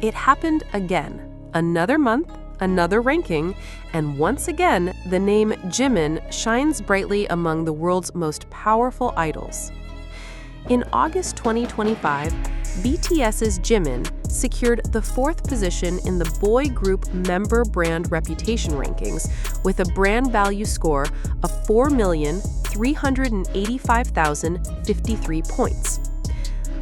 It happened again. Another month, another ranking, and once again, the name Jimin shines brightly among the world's most powerful idols. In August 2025, BTS's Jimin secured the 4th position in the boy group member brand reputation rankings with a brand value score of 4,385,053 points.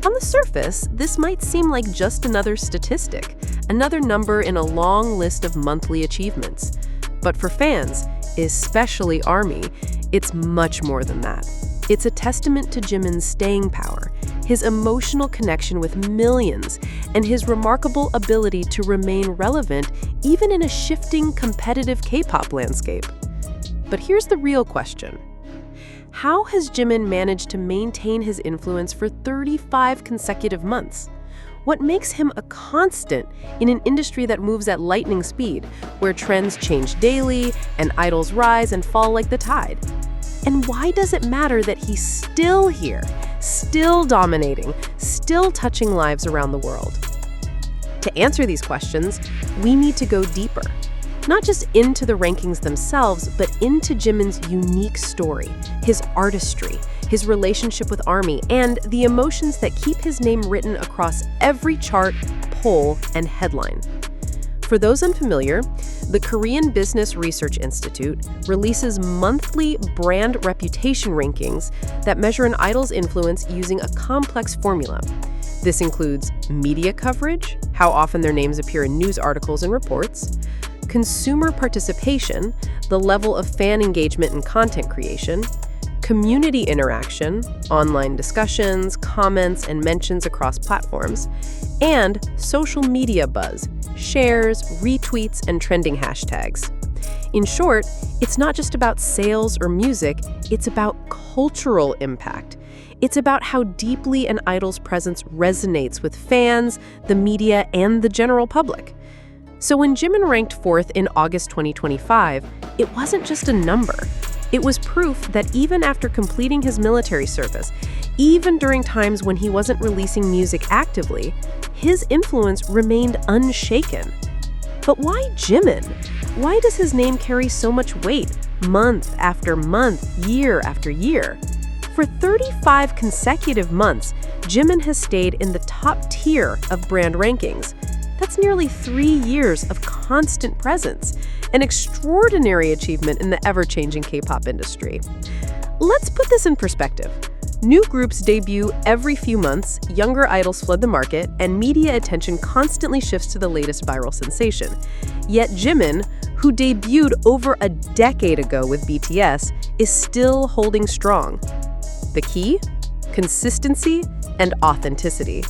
On the surface, this might seem like just another statistic, another number in a long list of monthly achievements. But for fans, especially ARMY, it's much more than that. It's a testament to Jimin's staying power, his emotional connection with millions, and his remarkable ability to remain relevant even in a shifting, competitive K-pop landscape. But here's the real question. How has Jimin managed to maintain his influence for 35 consecutive months? What makes him a constant in an industry that moves at lightning speed, where trends change daily and idols rise and fall like the tide? And why does it matter that he's still here, still dominating, still touching lives around the world? To answer these questions, we need to go deeper. Not just into the rankings themselves, but into Jimin's unique story, his artistry, his relationship with ARMY, and the emotions that keep his name written across every chart, poll, and headline. For those unfamiliar, the Korean Business Research Institute releases monthly brand reputation rankings that measure an idol's influence using a complex formula. This includes media coverage, how often their names appear in news articles and reports, consumer participation, the level of fan engagement and content creation, community interaction, online discussions, comments, and mentions across platforms, and social media buzz, shares, retweets, and trending hashtags. In short, it's not just about sales or music, it's about cultural impact. It's about how deeply an idol's presence resonates with fans, the media, and the general public. So when Jimin ranked 4th in August 2025, it wasn't just a number. It was proof that even after completing his military service, even during times when he wasn't releasing music actively, his influence remained unshaken. But why Jimin? Why does his name carry so much weight, month after month, year after year? For 35 consecutive months, Jimin has stayed in the top tier of brand rankings. That's nearly 3 years of constant presence, an extraordinary achievement in the ever-changing K-pop industry. Let's put this in perspective. New groups debut every few months, younger idols flood the market, and media attention constantly shifts to the latest viral sensation. Yet Jimin, who debuted over a decade ago with BTS, is still holding strong. The key? Consistency and authenticity.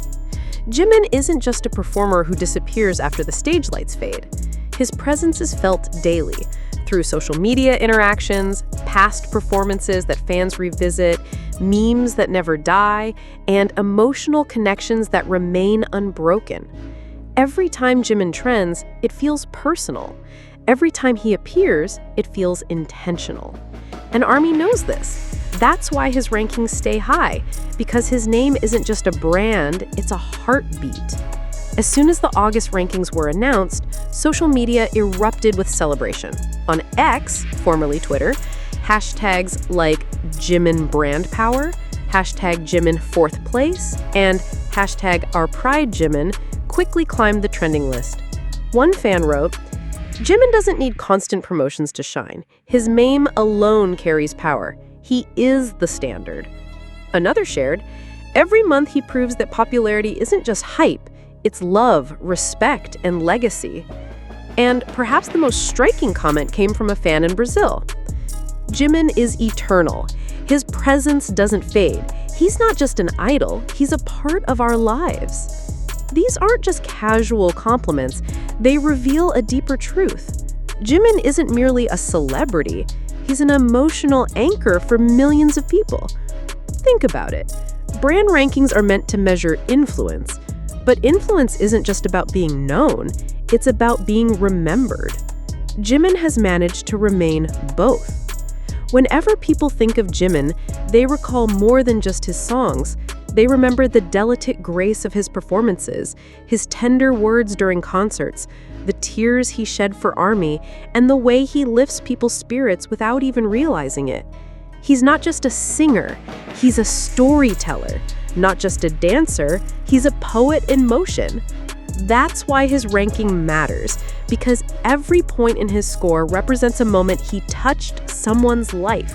Jimin isn't just a performer who disappears after the stage lights fade. His presence is felt daily, through social media interactions, past performances that fans revisit, memes that never die, and emotional connections that remain unbroken. Every time Jimin trends, it feels personal. Every time he appears, it feels intentional. And ARMY knows this. That's why his rankings stay high, because his name isn't just a brand, it's a heartbeat. As soon as the August rankings were announced, social media erupted with celebration. On X, formerly Twitter, hashtags like Jimin Brand Power, hashtag Jimin 4th Place, and hashtag Our Pride Jimin quickly climbed the trending list. One fan wrote, "Jimin doesn't need constant promotions to shine. His name alone carries power. He is the standard." Another shared, "Every month he proves that popularity isn't just hype, it's love, respect, and legacy." And perhaps the most striking comment came from a fan in Brazil. "Jimin is eternal. His presence doesn't fade. He's not just an idol, he's a part of our lives." These aren't just casual compliments, they reveal a deeper truth. Jimin isn't merely a celebrity, he's an emotional anchor for millions of people. Think about it. Brand rankings are meant to measure influence, but influence isn't just about being known, it's about being remembered. Jimin has managed to remain both. Whenever people think of Jimin, they recall more than just his songs. They remember the delicate grace of his performances, his tender words during concerts, the tears he shed for ARMY, and the way he lifts people's spirits without even realizing it. He's not just a singer, he's a storyteller. Not just a dancer, he's a poet in motion. That's why his ranking matters, because every point in his score represents a moment he touched someone's life.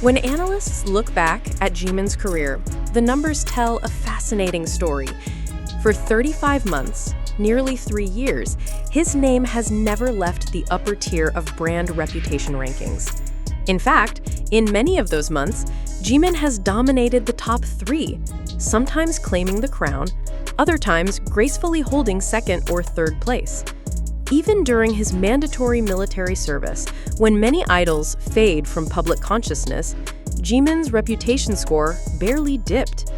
When analysts look back at Jimin's career, the numbers tell a fascinating story. For 35 months, nearly 3 years, his name has never left the upper tier of brand reputation rankings. In fact, in many of those months, Jimin has dominated the top 3, sometimes claiming the crown, other times gracefully holding second or third place. Even during his mandatory military service, when many idols fade from public consciousness, Jimin's reputation score barely dipped.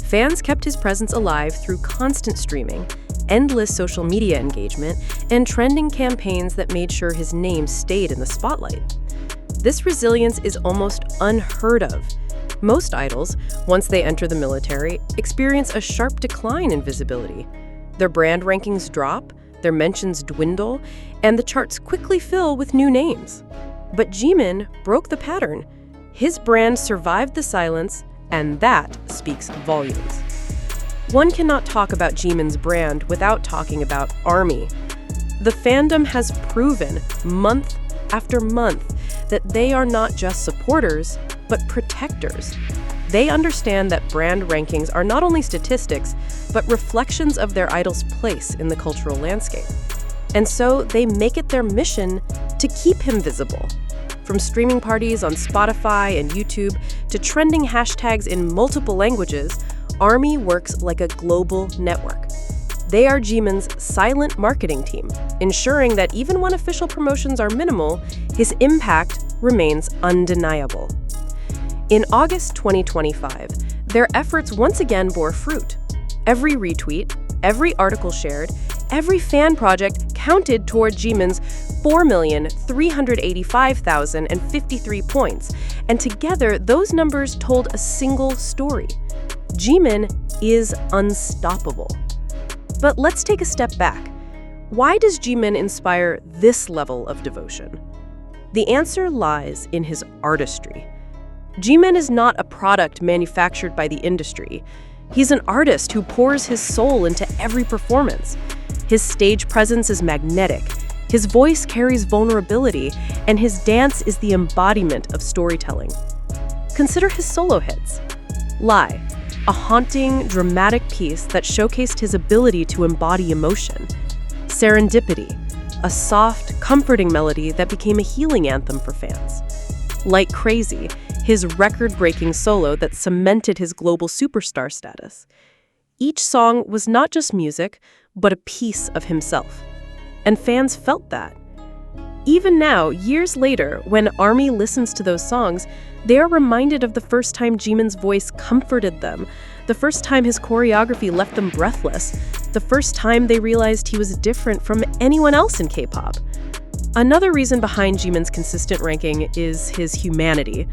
Fans kept his presence alive through constant streaming, endless social media engagement, and trending campaigns that made sure his name stayed in the spotlight. This resilience is almost unheard of. Most idols, once they enter the military, experience a sharp decline in visibility. Their brand rankings drop, their mentions dwindle, and the charts quickly fill with new names. But Jimin broke the pattern. His brand survived the silence, and that speaks volumes. One cannot talk about Jimin's brand without talking about ARMY. The fandom has proven, month after month, that they are not just supporters, but protectors. They understand that brand rankings are not only statistics, but reflections of their idol's place in the cultural landscape. And so they make it their mission to keep him visible. From streaming parties on Spotify and YouTube to trending hashtags in multiple languages, ARMY works like a global network. They are Jimin's silent marketing team, ensuring that even when official promotions are minimal, his impact remains undeniable. In August 2025, their efforts once again bore fruit. Every retweet, every article shared, every fan project counted toward Jimin's 4,385,053 points, and together those numbers told a single story. Jimin is unstoppable. But let's take a step back. Why does Jimin inspire this level of devotion? The answer lies in his artistry. Jimin is not a product manufactured by the industry. He's an artist who pours his soul into every performance. His stage presence is magnetic, his voice carries vulnerability, and his dance is the embodiment of storytelling. Consider his solo hits. Lie, a haunting, dramatic piece that showcased his ability to embody emotion. Serendipity, a soft, comforting melody that became a healing anthem for fans. Like Crazy, his record-breaking solo that cemented his global superstar status. Each song was not just music, but a piece of himself. And fans felt that. Even now, years later, when ARMY listens to those songs, they are reminded of the first time Jimin's voice comforted them, the first time his choreography left them breathless, the first time they realized he was different from anyone else in K-pop. Another reason behind Jimin's consistent ranking is his humanity.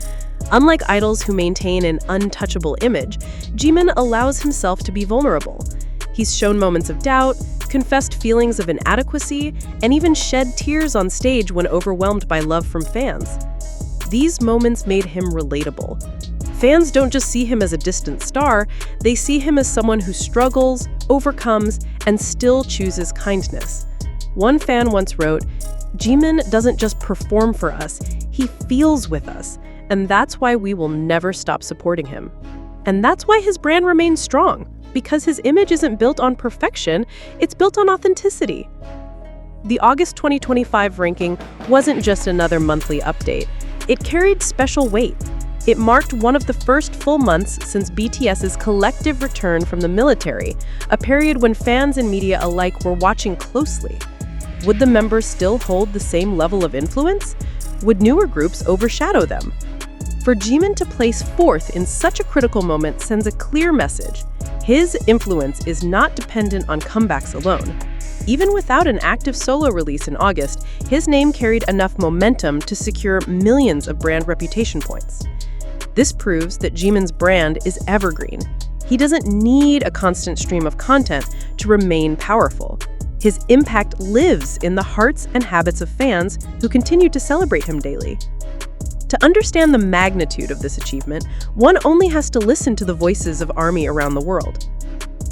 Unlike idols who maintain an untouchable image, Jimin allows himself to be vulnerable. He's shown moments of doubt, confessed feelings of inadequacy, and even shed tears on stage when overwhelmed by love from fans. These moments made him relatable. Fans don't just see him as a distant star, they see him as someone who struggles, overcomes, and still chooses kindness. One fan once wrote, "Jimin doesn't just perform for us, he feels with us, and that's why we will never stop supporting him." And that's why his brand remains strong, because his image isn't built on perfection, it's built on authenticity. The August 2025 ranking wasn't just another monthly update. It carried special weight. It marked one of the first full months since BTS's collective return from the military, a period when fans and media alike were watching closely. Would the members still hold the same level of influence? Would newer groups overshadow them? For Jimin to place fourth in such a critical moment sends a clear message. His influence is not dependent on comebacks alone. Even without an active solo release in August, his name carried enough momentum to secure millions of brand reputation points. This proves that Jimin's brand is evergreen. He doesn't need a constant stream of content to remain powerful. His impact lives in the hearts and habits of fans who continue to celebrate him daily. To understand the magnitude of this achievement, one only has to listen to the voices of ARMY around the world.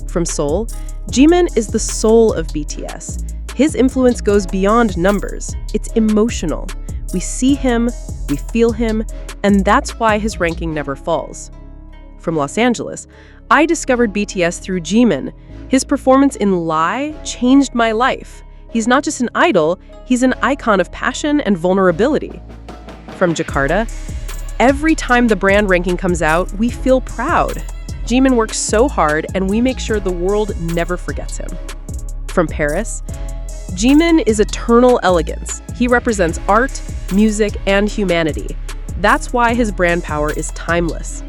From Seoul, Jimin is the soul of BTS. His influence goes beyond numbers. It's emotional. We see him, we feel him, and that's why his ranking never falls. From Los Angeles, I discovered BTS through Jimin. His performance in Lie changed my life. He's not just an idol, he's an icon of passion and vulnerability. From Jakarta, every time the brand ranking comes out, we feel proud. Jimin works so hard, and we make sure the world never forgets him. From Paris, Jimin is eternal elegance. He represents art, music, and humanity. That's why his brand power is timeless.